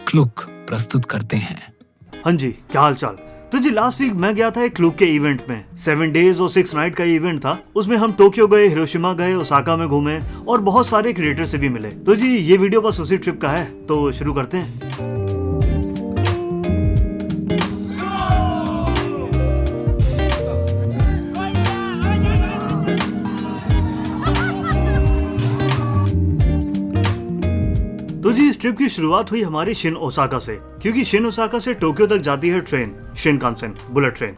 क्लुक प्रस्तुत करते हैं। हाँ जी, क्या हाल चाल। तो जी लास्ट वीक मैं गया था एक क्लुक के इवेंट में। 7 days और 6 night का इवेंट था। उसमें हम टोक्यो गए, हिरोशिमा गए, ओसाका में घूमे और बहुत सारे क्रिएटर से भी मिले। तो जी ये वीडियो बस उसी ट्रिप का है, तो शुरू करते हैं। तो जी इस ट्रिप की शुरुआत हुई हमारी शिन ओसाका से, क्योंकि शिन ओसाका से टोक्यो तक जाती है ट्रेन शिनकानसेन बुलेट ट्रेन।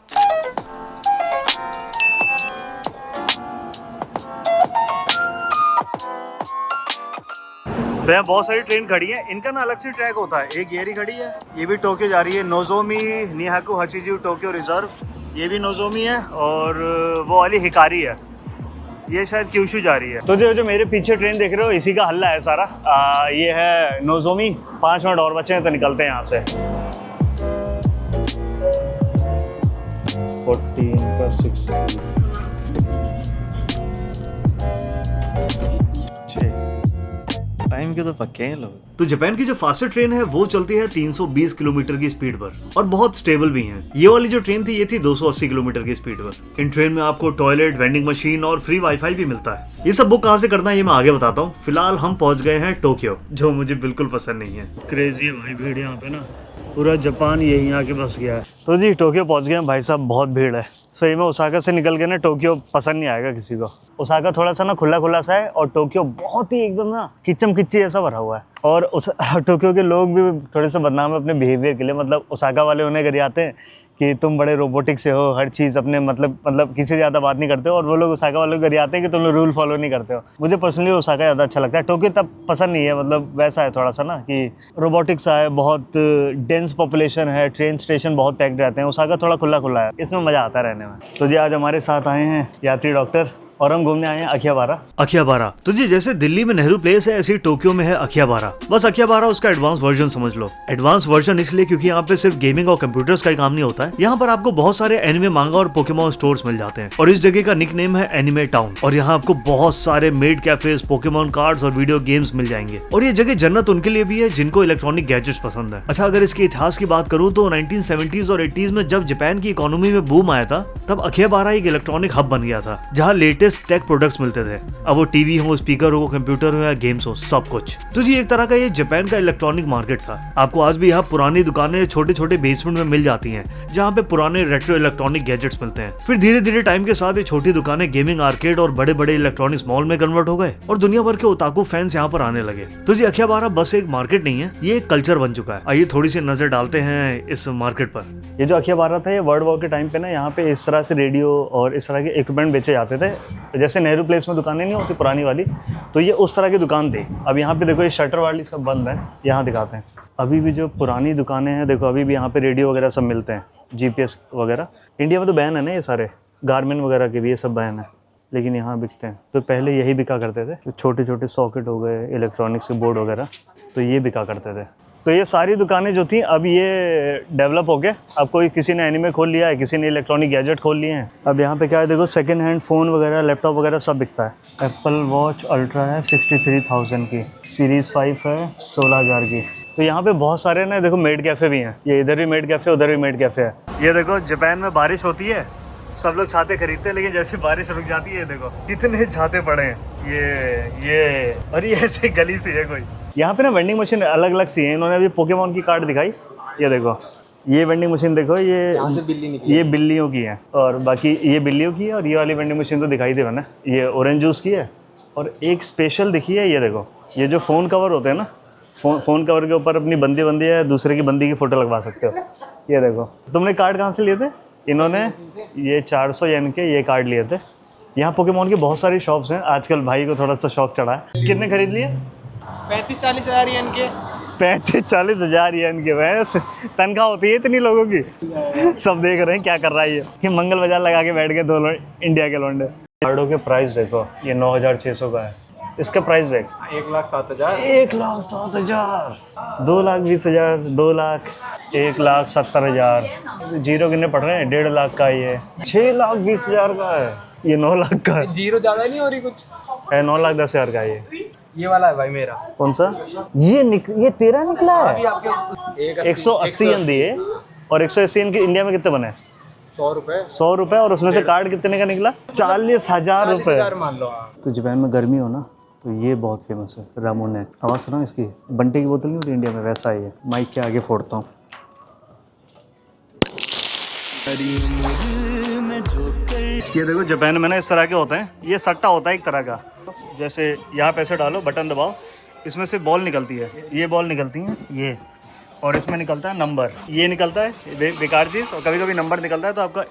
तो यहाँ बहुत सारी ट्रेन खड़ी है, इनका ना अलग से ट्रैक होता है। एक येरी खड़ी है, ये भी टोक्यो जा रही है, नोजोमी निहाकु हचिजू टोक्यो रिजर्व, ये भी नोजोमी है, और वो वाली हिकारी है, ये शायद क्यूशू जा रही है। तो जो मेरे पीछे ट्रेन देख रहे हो, इसी का हल्ला है सारा। ये है नोजोमी। 5 मिनट और बचे हैं तो निकलते हैं यहाँ से। 14 का 6 टाइम के तो पक्के हैं लोग। तो जापान की जो फास्टर ट्रेन है वो चलती है 320 किलोमीटर की स्पीड पर और बहुत स्टेबल भी है। ये वाली जो ट्रेन थी ये थी 280 किलोमीटर की स्पीड पर। इन ट्रेन में आपको टॉयलेट, वेंडिंग मशीन और फ्री वाईफाई भी मिलता है। ये सब बुक कहाँ से करना है ये मैं आगे बताता हूँ। फिलहाल हम पहुंच गए हैं टोक्यो, जो मुझे बिल्कुल पसंद नहीं है। क्रेजी है भाई भीड़ यहाँ पे ना, पूरा जापान यहीं आके बस गया है। तो जी टोक्यो पहुंच गए हैं भाई साहब, बहुत भीड़ है। सही में ओसाका से निकल के ना टोक्यो पसंद नहीं आएगा किसी को। ओसाका थोड़ा सा ना खुला खुला सा है और टोक्यो बहुत ही एकदम ना किच्चम किच्ची ऐसा भरा हुआ है। और उस टोक्यो के लोग भी थोड़े से बदनाम है अपने बिहेवियर के लिए। मतलब ओसाका वाले उन्हें घर आते हैं कि तुम बड़े रोबोटिक से हो, हर चीज़ अपने मतलब किसी से ज़्यादा बात नहीं करते हो, और वो लोग ओसाका वालों के घर आते हैं कि तुम लोग रूल फॉलो नहीं करते हो। मुझे पर्सनली ओसाका ज़्यादा अच्छा लगता है, टोक्यो तब पसंद नहीं है। मतलब वैसा है थोड़ा सा ना कि रोबोटिक सा है, बहुत डेंस पॉपुलेशन है, ट्रेन स्टेशन बहुत पैक्ड रहते हैं। ओसाका थोड़ा खुला खुला है, इसमें मज़ा आता है रहने में। तो जी आज हमारे साथ आए हैं यात्री डॉक्टर, और हम घूमने आए हैं अखियाबारा। तो जी जैसे दिल्ली में नेहरू प्लेस है, ऐसे टोक्यो में है अखियाबारा। बस अखियाबारा उसका एडवांस वर्जन समझ लो। एडवांस वर्जन इसलिए क्योंकि यहाँ पे सिर्फ गेमिंग और कंप्यूटर्स का ही काम नहीं होता है। यहाँ पर आपको बहुत सारे एनिमे, मांगा और पोकेमॉन स्टोर्स मिल जाते हैं, और इस जगह का निकनेम है एनिमे टाउन। और यहाँ आपको बहुत सारे मेड कैफेज, पोकेमॉन कार्ड्स और वीडियो गेम्स मिल जाएंगे। और ये जगह जन्नत उनके लिए भी है जिनको इलेक्ट्रॉनिक गैजेट्स पसंद है। अच्छा, अगर इसके इतिहास की बात करूँ तो 1970s और 80s में जब जापान की इकोनॉमी में बूम आया था, तब अखियाबारा एक इलेक्ट्रॉनिक हब बन गया था, जहाँ लेटेस्ट टेक प्रोडक्ट्स मिलते थे। अब वो टीवी हो, स्पीकर हो, कंप्यूटर हो या गेम्स हो, सब कुछ। तो जी एक तरह का ये जापान का इलेक्ट्रॉनिक मार्केट था। आपको आज भी यहाँ पुरानी दुकानें छोटे छोटे बेसमेंट में मिल जाती हैं, जहाँ पे पुराने रेट्रो इलेक्ट्रॉनिक गैजेट्स मिलते हैं। फिर धीरे धीरे टाइम के साथ ये छोटी दुकानें गेमिंग, आर्केड और बड़े बड़े इलेक्ट्रॉनिक्स मॉल में कन्वर्ट हो गए, और दुनिया भर के ओताकू फैंस यहाँ पर आने लगे। तो जी अखियाबारा बस एक मार्केट नहीं है, ये एक कल्चर बन चुका है। आइए थोड़ी सी नजर डालते हैं इस मार्केट पर। ये जो अखियाबारा था, ये वर्ल्ड वॉर के टाइम पे ना यहाँ पे इस तरह से रेडियो और इस तरह के इक्विपमेंट बेचे जाते थे। जैसे नेहरू प्लेस में दुकानें नहीं होती पुरानी वाली, तो ये उस तरह की दुकान थी। अब यहाँ पे देखो ये शटर वाली सब बंद है, यहाँ दिखाते हैं। अभी भी जो पुरानी दुकानें हैं देखो, अभी भी यहाँ पे रेडियो वगैरह सब मिलते हैं, जीपीएस वगैरह। इंडिया में तो बैन है ना ये सारे, गारमेंट वगैरह के भी ये सब बैन है, लेकिन यहाँ बिकते हैं। तो पहले यही बिका करते थे, तो छोटे छोटे सॉकेट हो गए, इलेक्ट्रॉनिक्स के बोर्ड वगैरह, तो ये बिका करते थे। तो ये सारी दुकानें जो थी अब ये डेवलप हो गए। अब कोई किसी ने एनिमे खोल लिया है, किसी ने इलेक्ट्रॉनिक गैजेट खोल लिए हैं। अब यहाँ पे क्या है देखो, सेकंड हैंड फ़ोन वगैरह, लैपटॉप वगैरह सब बिकता है। एप्पल वॉच अल्ट्रा है 63,000 की, सीरीज़ 5 है 16,000 की। तो यहाँ पे बहुत सारे ना देखो मेड कैफ़े भी हैं। ये इधर भी मेड कैफ़े, उधर भी मेड कैफ़े है। ये देखो जापान में बारिश होती है, सब लोग छाते खरीदते हैं, लेकिन जैसे बारिश रुक जाती है देखो कितने छाते पड़े हैं। ये और ये ऐसे गली सी है कोई। यहाँ पे ना वेंडिंग मशीन अलग अलग सी है। इन्होंने अभी पोकेमॉन की कार्ड दिखाई, ये देखो ये वेंडिंग मशीन देखो, ये बिल्लियों की है, और बाकी ये बिल्लियों की है। और ये वाली वेंडिंग मशीन तो दिखाई दे मैंने, ये ऑरेंज जूस की है। और एक स्पेशल दिखी है, ये देखो, ये जो फ़ोन कवर होते हैं ना, फ़ोन कवर के ऊपर अपनी बंदी है, दूसरे की बंदी की फ़ोटो लगवा सकते हो। ये देखो, तुमने कार्ड कहाँ से लिए थे? इन्होंने ये 400 येन के ये कार्ड लिए थे। यहाँ पोकेमॉन की बहुत सारी शॉप्स हैं। आजकल भाई को थोड़ा सा शौक चढ़ा है। कितने खरीद लिए? 35-40 हज़ार येन के। 35-40 हज़ार येन के। वैसे तनख्वाह होती है इतनी लोगों की? सब देख रहे हैं क्या कर रहा है ये मंगल बाजार लगा के बैठ गए दो इंडिया के लौंडे। कार्डों के प्राइस देखो, ये 9,600 का है। इसका प्राइस देख, 1,07,000, 1,07,000, 2,20,000, 2 लाख, 1,70,000। जीरो कितने पड़ रहे हैं? 1.5 लाख का ये, 6,20,000 का है, ये 9 लाख का है। जीरो ज़्यादा नहीं हो रही कुछ? 9,10,000 का ये। ये वाला है भाई मेरा। कौन सा? ये तेरा निकला अभी है? आपके 180 एन दिए और 180 एन के इंडिया में कितने बने? 100 रुपए। 100 रुपए। और उसमें से कार्ड कितने का निकला? 40,000 रुपए। 40,000 मान लो आप। तो जापान में गर्मी हो ना तो ये बहुत फेमस है, रामोने। आवाज़ सुना इसकी? बंटे की बोतल नहीं होती इंडिया में, वैसा ही है। माइक के आगे फोड़ता हूँ। ये देखो जापान में ना इस तरह के होते हैं, ये सट्टा होता है एक तरह का। जैसे यहाँ पैसे डालो, बटन दबाओ, इसमें से बॉल निकलती है, ये बॉल निकलती है ये, और इसमें निकलता है नंबर, ये निकलता है बेकार चीज़। और कभी कभी नंबर निकलता है तो आपका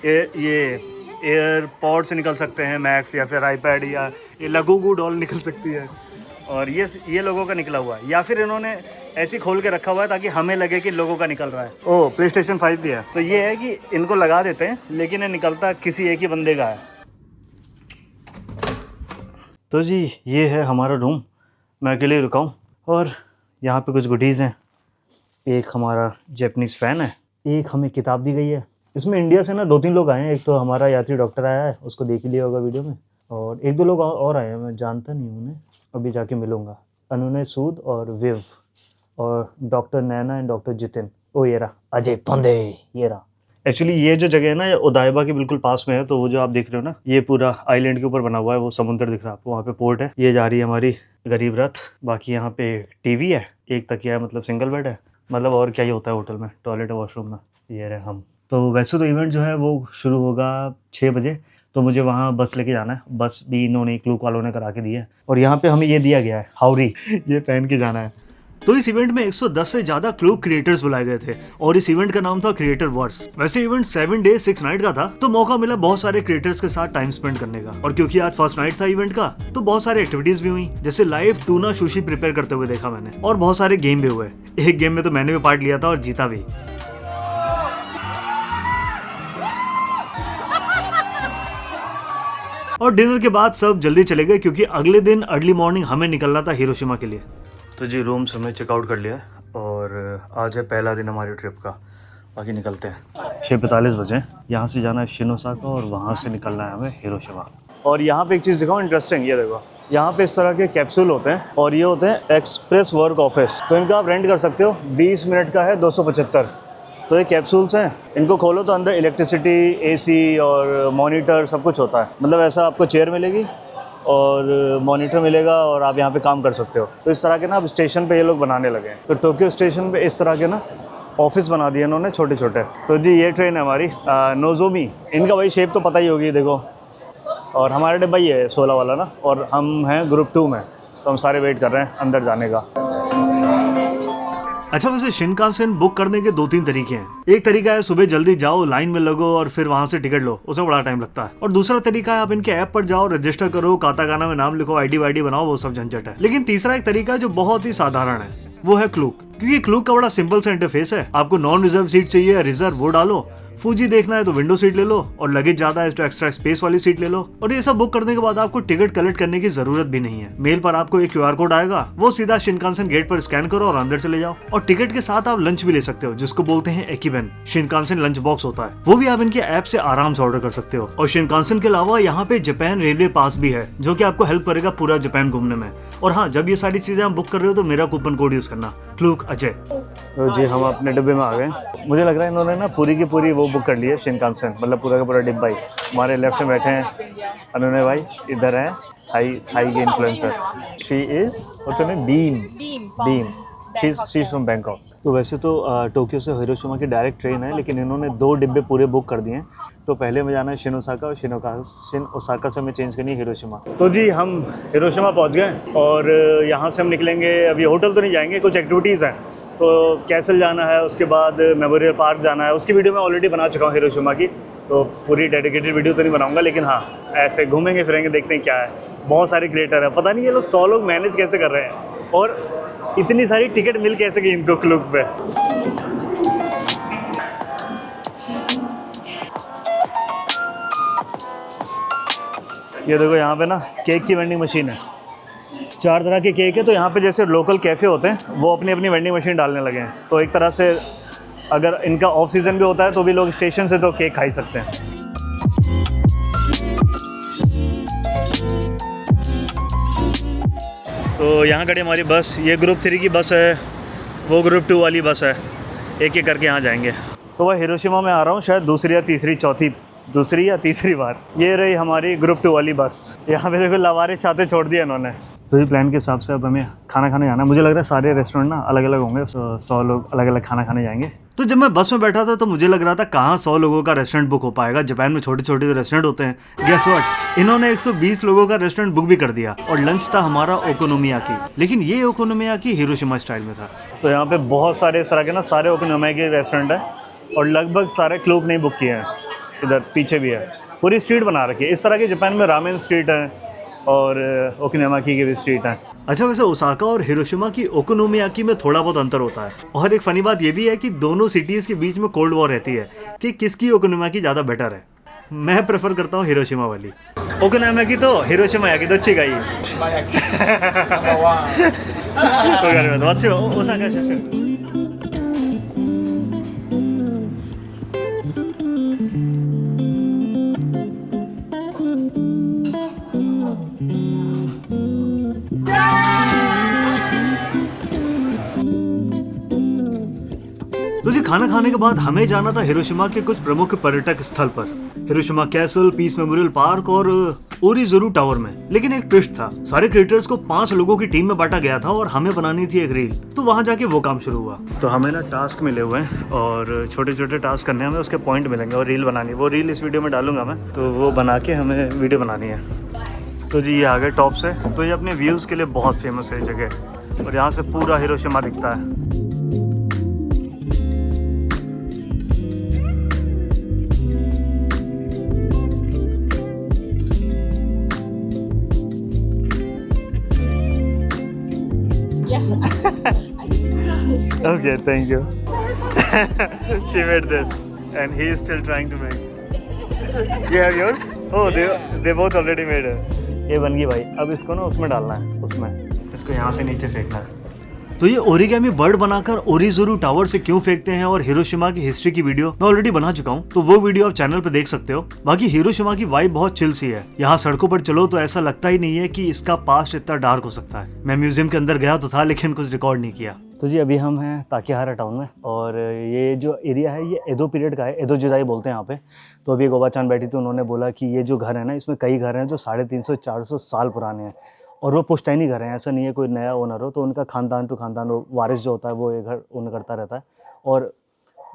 ये एयरपॉड से निकल सकते हैं मैक्स, या फिर आईपैड, या ये लगूगू डॉल निकल सकती है। और ये लोगों का निकला हुआ है, या फिर इन्होंने ऐसे खोल के रखा हुआ है ताकि हमें लगे कि लोगों का निकल रहा है। ओह, PlayStation 5 भी है। तो ये है कि इनको लगा देते हैं लेकिन ये निकलता किसी एक ही बंदे का है। तो जी ये है हमारा रूम, मैं अकेले रुका हूँ और यहाँ पे कुछ गुडीज़ हैं। एक हमारा जैपनीज़ फ़ैन है, एक हमें किताब दी गई है। इसमें इंडिया से ना 2-3 लोग आए हैं। एक तो हमारा यात्री डॉक्टर आया है, उसको देख ही लिया होगा वीडियो में, और 1-2 लोग और आए हैं, मैं जानता नहीं हूँ उन्हें, अभी जाके मिलूँगा। अनुनय सूद और विव और doctor Naina and doctor Jitin. ओ ये रहा अजय पंदे, ये रहा। एक्चुअली ये जो जगह है ना, ये ओदाइबा के बिल्कुल पास में है। तो वो जो आप देख रहे हो ना, ये पूरा आइलैंड के ऊपर बना हुआ है, वो समुद्र दिख रहा है आपको, वहाँ पे पोर्ट है। ये जा रही है हमारी गरीब रथ। बाकी यहाँ पे टीवी है, एक तकिया है, मतलब सिंगल बेड है। मतलब और क्या ही होता है होटल में, टॉयलेट है, वॉशरूम में। ये रहे हम। तो वैसे तो इवेंट जो है वो शुरू होगा 6 बजे, तो मुझे वहाँ बस लेके जाना है। बस भी इन्होंने क्लूक वालों ने करा के दी है, और यहाँ पे हमें ये दिया गया है हाउरी, ये पहन के जाना है। तो इस इवेंट में 110 से ज्यादा क्लूक क्रिएटर्स बुलाए गए थे, और इस इवेंट का नाम था क्रिएटर वर्स। वैसे इवेंट 7 डेज 6 नाइट का था, तो मौका मिला बहुत सारे क्रिएटर्स के साथ टाइम स्पेंड करने का। और क्योंकि आज फर्स्ट नाइट था इवेंट का, तो बहुत सारी एक्टिविटीज भी हुई, जैसे लाइव टूना सुशी प्रिपेयर करते हुए देखा मैंने, और बहुत सारे गेम भी हुए। एक गेम में तो मैंने भी पार्ट लिया था और जीता भी। और डिनर के बाद सब जल्दी चले गए, क्योंकि अगले दिन अर्ली मॉर्निंग हमें निकलना था हिरोशिमा के लिए। तो जी रूम से हमने चेकआउट कर लिया और आज है पहला दिन हमारी ट्रिप का। बाकी निकलते हैं। 6:45 बजे यहाँ से जाना है शिनोसाका, और वहाँ से निकलना है हमें हिरोशिमा। और यहाँ पे एक चीज़ दिखाऊँ इंटरेस्टिंग, ये देखो, यहाँ पे इस तरह के कैप्सूल होते हैं, और ये होते हैं एक्सप्रेस वर्क ऑफिस। तो इनका आप रेंट कर सकते हो, 20 मिनट का है 275। तो ये कैप्सूल्स हैं, इनको खोलो तो अंदर इलेक्ट्रिसिटी, AC और मॉनिटर सब कुछ होता है। मतलब ऐसा आपको चेयर मिलेगी और मॉनिटर मिलेगा, और आप यहाँ पे काम कर सकते हो। तो इस तरह के ना अब स्टेशन पे ये लोग बनाने लगे हैं। तो टोक्यो स्टेशन पे इस तरह के ना ऑफिस बना दिए इन्होंने, छोटे छोटे। तो जी ये ट्रेन है हमारी नोजोमी। इनका वही शेप तो पता ही होगी, देखो। और हमारा डिब्बा ही है 16 वाला ना, और हम हैं ग्रुप 2 में, तो हम सारे वेट कर रहे हैं अंदर जाने का। अच्छा, वैसे शिनकानसेन बुक करने के 2-3 तरीके हैं। एक तरीका है सुबह जल्दी जाओ, लाइन में लगो और फिर वहां से टिकट लो, उसमें बड़ा टाइम लगता है। और दूसरा तरीका है आप इनके ऐप पर जाओ, रजिस्टर करो, काताकाना में नाम लिखो, ID वाईडी बनाओ, वो सब झंझट है। लेकिन तीसरा एक तरीका है जो बहुत ही साधारण है, वो है क्लूक। क्योंकि क्लूक का बड़ा सिंपल सा इंटरफेस है। आपको नॉन रिजर्व सीट चाहिए, रिजर्व वो डालो, फूजी देखना है तो विंडो सीट ले लो, और लगेज ज्यादा है तो एक्स्ट्रा स्पेस वाली सीट ले लो। और ये सब बुक करने के बाद आपको टिकट कलेक्ट करने की जरूरत भी नहीं है। मेल पर आपको एक QR कोड आएगा, वो सीधा शिनकानसेन गेट पर स्कैन करो और अंदर चले जाओ। और टिकट के साथ आप लंच भी ले सकते हो, जिसको बोलते हैं एकिबेन। शिनकानसेन लंच बॉक्स होता है, वो भी आप इनके ऐप से आराम से ऑर्डर कर सकते हो। और शिनकानसेन के अलावा यहाँ पे जापान रेलवे पास भी है, जो कि आपको हेल्प करेगा पूरा जापान घूमने में। और हाँ, जब ये सारी चीजें आप बुक कर रहे हो तो मेरा कूपन कोड यूज करना, क्लूक अजय। तो जी हम अपने डिब्बे में आ गए। मुझे लग रहा है इन्होंने ना पूरी की पूरी वो बुक कर ली है शिनकानसेन, मतलब पूरा का पूरा डिब्बा ही। हमारे लेफ्ट में बैठे हैं अनुनय भाई, इधर है थाई के influencer. She is beam she is from Bangkok. तो वैसे तो टोक्यो से हिरोशिमा की डायरेक्ट ट्रेन है, लेकिन इन्होंने 2 डिब्बे पूरे बुक कर दिए हैं। तो पहले में जाना है शिनोसाका, और शिनोसाका से हमें चेंज करनी है हिरोशिमा। तो जी हम हिरोशिमा पहुंच गए, और यहाँ से हम निकलेंगे। अभी होटल तो नहीं जाएंगे, कुछ एक्टिविटीज़ हैं। तो कैसल जाना है, उसके बाद मेमोरियल पार्क जाना है। उसकी वीडियो मैं ऑलरेडी बना चुका हूँ हिरोशिमा की, तो पूरी डेडिकेटेड वीडियो तो नहीं बनाऊंगा, लेकिन हाँ ऐसे घूमेंगे फिरेंगे, देखते हैं क्या है। बहुत सारे क्रिएटर है, पता नहीं ये लोग 100 लोग मैनेज कैसे कर रहे हैं, और इतनी सारी टिकट मिल कैसे गई इनको क्लूक पे। ये देखो यहाँ पे ना केक की वेंडिंग मशीन है, 4 तरह के केक है। तो यहाँ पे जैसे लोकल कैफ़े होते हैं, वो अपनी अपनी वेंडिंग मशीन डालने लगे हैं। तो एक तरह से अगर इनका ऑफ सीज़न भी होता है तो भी लोग स्टेशन से तो केक खा ही सकते हैं। तो यहाँ खड़ी हमारी बस, ये ग्रुप 3 की बस है, वो ग्रुप 2 वाली बस है। एक एक करके यहाँ जाएंगे। तो वह हिरोशिमा में आ रहा हूँ शायद दूसरी या तीसरी बार। ये रही हमारी ग्रुप 2 वाली बस। यहाँ पे देखो लवारिस छाते छोड़ दिया इन्होंने। तो ये प्लान के हिसाब से अब हमें खाना खाने जाना है। मुझे लग रहा है सारे रेस्टोरेंट ना अलग अलग होंगे, 100 लोग अलग अलग खाना खाने जाएंगे। तो जब मैं बस में बैठा था तो मुझे लग रहा था कहाँ 100 लोगों का रेस्टोरेंट बुक हो पाएगा। जापान में छोटे छोटे रेस्टोरेंट होते हैं। गेस व्हाट, इन्होंने 120 लोगों का रेस्टोरेंट बुक भी कर दिया और लंच था हमारा ओकोनोमियाकी। लेकिन ये ओकोनोमियाकी हिरोशिमा स्टाइल में था। तो यहाँ पे बहुत सारे इस तरह के ना सारे ओकोनोमियाकी रेस्टोरेंट है और लगभग सारे क्लोक नहीं बुक किए हैं। इधर पीछे भी है, पूरी स्ट्रीट बना रखी है इस तरह की। जापान में रामेन स्ट्रीट है और ओकोनोमियाकी की भी स्ट्रीट है। अच्छा, वैसे ओसाका और हिरोशिमा की ओकोनोमियाकी में थोड़ा बहुत अंतर होता है। और एक फनी बात ये भी है कि दोनों सिटीज़ के बीच में कोल्ड वॉर रहती है कि किसकी ओकोनोमियाकी ज़्यादा बेटर है। मैं प्रेफर करता हूँ हिरोशिमा वाली। ओकोनोमियाकी तो हिरोशिमा याकी तो अच्छी गई। ओसाका तो जी खाना खाने के बाद हमें जाना था हिरोशिमा के कुछ प्रमुख पर्यटक स्थल पर। Hiroshima castle, peace memorial park और ओरीज़ोरू टावर में। लेकिन एक ट्विस्ट था, सारे क्रिएटर्स को 5 लोगों की टीम में बांटा गया था और हमें बनानी थी एक रील। तो वहां जाके वो काम शुरू हुआ। तो हमें ना टास्क मिले हुए हैं और छोटे छोटे टास्क करने हमें, उसके पॉइंट मिलेंगे और रील बनानी। वो रील इस वीडियो में डालूंगा मैं, तो वो बना के हमें वीडियो बनानी है। तो जी ये आ गए टॉप से। तो ये अपने व्यूज़ के लिए बहुत फेमस है जगह और यहाँ से पूरा हिरोशिमा दिखता है। Okay, thank you. She made this, and he is still trying to make. You have yours? Oh, they both already made it. ये बन गई भाई। अब इसको ना उसमें डालना है, उसमें इसको यहाँ से नीचे फेंकना है। तो ये ओरिगामी बर्ड बनाकर ओरीज़ोरू टावर से क्यों फेंकते हैं और हिरोशिमा की हिस्ट्री की वीडियो मैं ऑलरेडी बना चुका हूँ, तो वो वीडियो आप चैनल पे देख सकते हो। बाकी हिरोशिमा की वाइब बहुत चिल सी है। यहाँ सड़कों पर चलो तो ऐसा लगता ही नहीं है कि इसका पास्ट इतना डार्क हो सकता है। मैं म्यूजियम के अंदर गया तो था लेकिन कुछ रिकॉर्ड नहीं किया। तो जी अभी हम हैं ताकीहारा टाउन में और ये जो एरिया है ये एडो पीरियड का है। एडो जुदाई बोलते हैं यहाँ पे। तो अभी गोबा-चान बैठी थी, उन्होंने बोला कि ये जो घर है ना, इसमें कई घर हैं जो 350-400 साल पुराने हैं और वो पुश्तैनी घर हैं। ऐसा नहीं है कोई नया ओनर हो, तो उनका खानदान टू खानदान वारिस जो होता है वो ये घर ओन करता रहता है और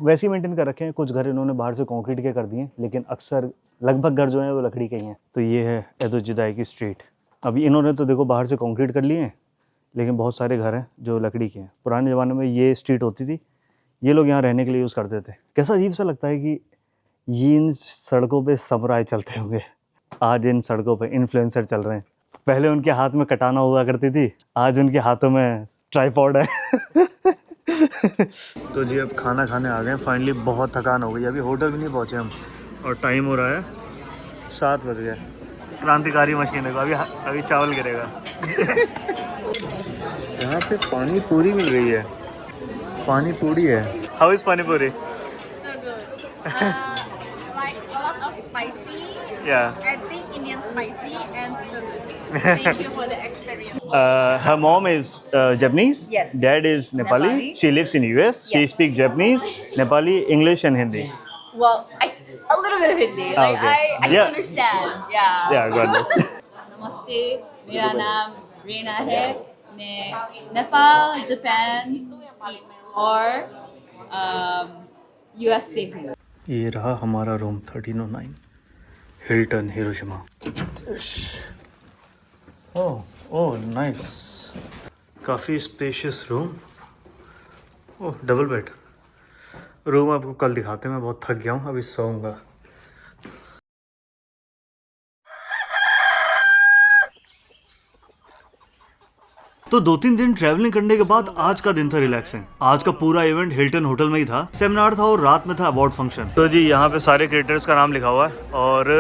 वैसे ही मेंटेन कर रखे हैं। कुछ घर इन्होंने बाहर से कंक्रीट के कर दिए, लेकिन अक्सर लगभग घर जो हैं वो लकड़ी के ही हैं। तो ये है एडो जुदाई की स्ट्रीट। अभी इन्होंने तो देखो बाहर से कंक्रीट कर लिए हैं, लेकिन बहुत सारे घर हैं जो लकड़ी के हैं। पुराने ज़माने में ये स्ट्रीट होती थी, ये लोग यहाँ रहने के लिए यूज़ करते थे। कैसा अजीब सा लगता है कि ये इन सड़कों पे समुराई चलते होंगे। आज इन सड़कों पे इन्फ्लुएंसर चल रहे हैं। पहले उनके हाथ में कटाना हुआ करती थी, आज उनके हाथों में ट्राइपॉड है। तो जी अब खाना खाने आ गए फाइनली। बहुत थकान हो गई, अभी होटल भी नहीं पहुँचे हम और टाइम हो रहा है 7 बज गए। क्रांतिकारी मशीन है, अभी चावल गिरेगा। यहाँ पे पानी पूरी मिल रही है। पानी पूरी है। हाउ इज पानी पूरी? So good. Like a lot of spicy. Yeah. I think Indian spicy and so good. Thank you for the experience. Her mom is Japanese. Yes. Dad is Nepali. Nepali. She lives in US. She Yes. speaks Japanese, Nepali, English and Hindi. Well, a little bit of Hindi. Ah, Like okay. I can Yeah. understand. Yeah. Yeah, got it. नमस्ते, मेरा नाम रीना है। मैं Nepal, Japan और US से हूँ। ये रहा हमारा room 1309 Hilton Hiroshima. Oh nice, काफ़ी स्पेशियस रूम। ओह डबल बेड। रूम आपको कल दिखाते हैं, मैं बहुत थक गया हूँ, अभी सोऊंगा। तो 2-3 दिन ट्रैवलिंग करने के बाद आज का दिन था रिलैक्सिंग। आज का पूरा इवेंट हिल्टन होटल में ही था। सेमिनार था और रात में था अवार्ड फंक्शन। तो जी यहाँ पे सारे क्रिएटर्स का नाम लिखा हुआ है और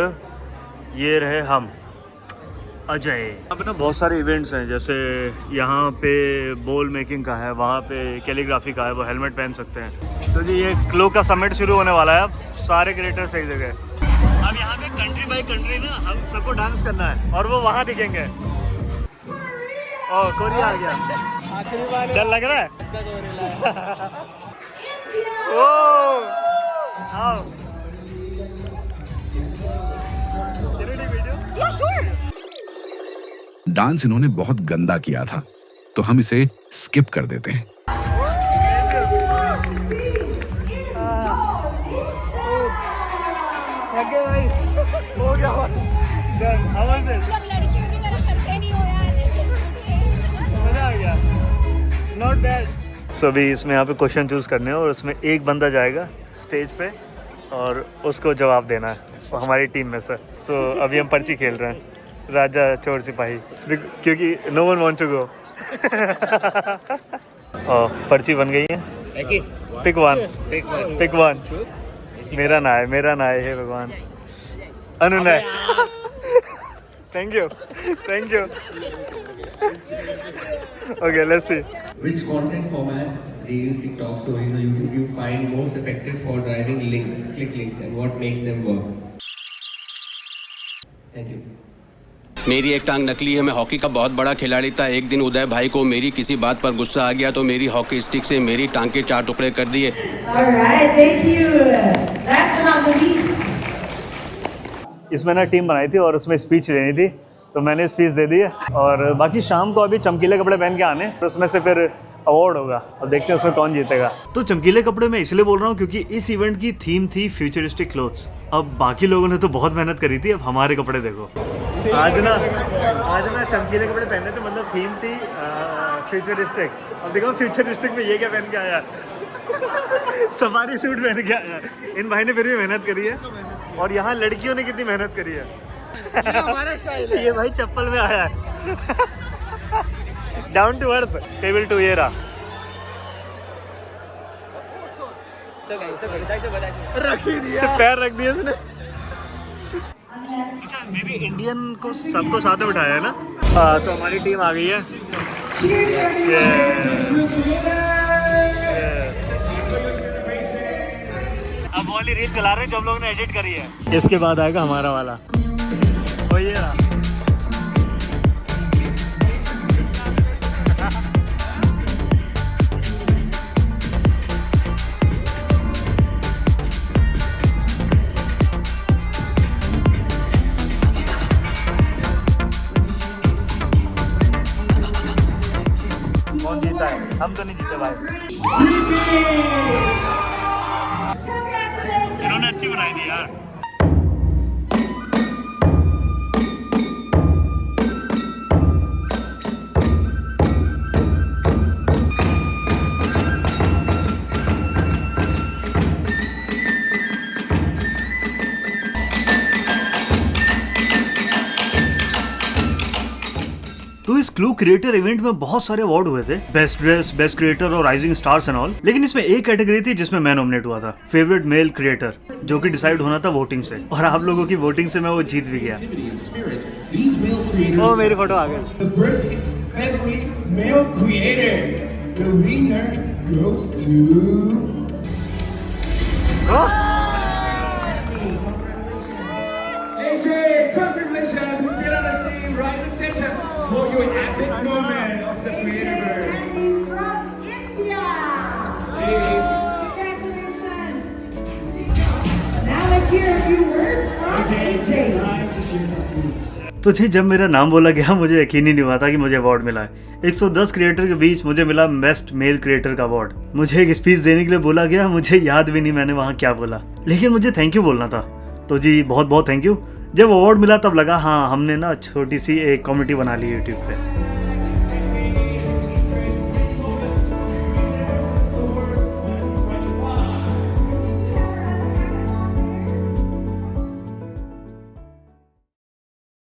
ये रहे हम, अजय। यहाँ पे ना बहुत सारे इवेंट्स हैं, जैसे यहाँ पे बॉल मेकिंग का है, वहाँ पे कैलीग्राफी का है, वो हेलमेट पहन सकते हैं। तो जी ये क्लोक का समिट शुरू होने वाला है। अब सारे क्रिएटर्स एक जगह। अब यहाँ पे कंट्री बाई कंट्री ना हम सबको डांस करना है और वो वहाँ दिखेंगे। ओ कोरिया आ गया, आखिरी बार डर लग रहा है। ओ आओ Yeah, sure. डांस इन्होंने बहुत गंदा किया था, तो हम इसे स्किप कर देते हैं। भाई हो गया, आवाज में सब लड़कियों की तरह करते नहीं हो यार। मजा आ गया, नॉट बैड। सो अभी इसमें यहाँ पे क्वेश्चन चूज करने हैं और उसमें एक बंदा जाएगा स्टेज पे और उसको जवाब देना है, वो हमारी टीम में से। सो अभी हम पर्ची खेल रहे हैं, राजा चोर सिपाही, क्योंकि no one want to go. पर्ची बन गई है, पिक वन। मेरा ना है हे भगवान, अनुनय। Thank you. Okay, let's see. Which content formats, Reels, TikTok, Stories, or YouTube you find most effective for driving links, click links, and what makes them work? Thank you. मेरी एक टांग नकली है, मैं हॉकी का बहुत बड़ा खिलाड़ी था। एक दिन उदय भाई को मेरी किसी बात पर गुस्सा आ गया तो मेरी हॉकी स्टिक से मेरी टांग के 4 टुकड़े कर दिए। Alright, thank you. Last but not the least. इसमें ना टीम बनाई थी और उसमें स्पीच देनी थी, तो मैंने स्पीच दे दी है। और बाकी शाम को अभी चमकीले कपड़े पहन के आने, तो उसमें से फिर अवार्ड होगा। अब देखते हैं उसमें कौन जीतेगा। तो चमकीले कपड़े मैं इसलिए बोल रहा हूँ क्योंकि इस इवेंट की थीम थी फ्यूचरिस्टिक क्लोथ्स। अब बाकी लोगों ने तो बहुत मेहनत करी थी, अब हमारे कपड़े देखो। आज ना चमकीले कपड़े पहने थे, मतलब थीम थी फ्यूचरिस्टिक। अब देखो फ्यूचरिस्टिक में ये क्या पहन के आया, सफारी सूट पहन के आया। इन भाई ने फिर भी मेहनत करी है, और यहाँ लड़कियों ने कितनी मेहनत करी है। ये भाई चप्पल में आया है, डाउन टू अर्थ, टेबल टू ये रहा। रखी दिया, पैर रख दिए उसने। अच्छा, मे बी इंडियन को सबको साथ में बिठाया है ना। तो हमारी टीम आ गई है। अब वाली रील चला रहे हैं जो हम लोगों ने एडिट करी है। इसके बाद आएगा हमारा वाला, वो ये रहा। कौन जीता है? हम तो नहीं जीते भाई। इन्होंने अच्छी बनाई थी यार। तो इस क्लू क्रिएटर इवेंट में बहुत सारे अवार्ड हुए थे, बेस्ट ड्रेस, बेस्ट क्रिएटर और राइजिंग स्टार्स एंड ऑल। लेकिन इसमें एक कैटेगरी थी जिसमें मैं नॉमिनेट हुआ था, फेवरेट मेल क्रिएटर, जो कि डिसाइड होना था वोटिंग से, और आप लोगों की वोटिंग से मैं वो जीत भी गया। ओ मेरी फोटो आ गई। The first is favorite male creator. The winner goes to AJ. Congratulations! Get on the stage right in the center for your epic moment of the universe. From India. Congratulations. Now let's hear a few words from AJ. Time to share the stage. तो जी जब मेरा नाम बोला गया मुझे यकीन ही नहीं हुआ था कि मुझे अवार्ड मिला है। 110 क्रिएटर के बीच मुझे मिला बेस्ट मेल क्रिएटर का अवार्ड। मुझे एक स्पीच देने के लिए बोला गया, मुझे याद भी नहीं मैंने वहाँ क्या बोला, लेकिन मुझे थैंक यू बोलना था। तो जी बहुत बहुत थैंक यू। जब अवार्ड मिला तब लगा हाँ हमने ना छोटी सी एक कम्युनिटी बना ली यूट्यूब पे।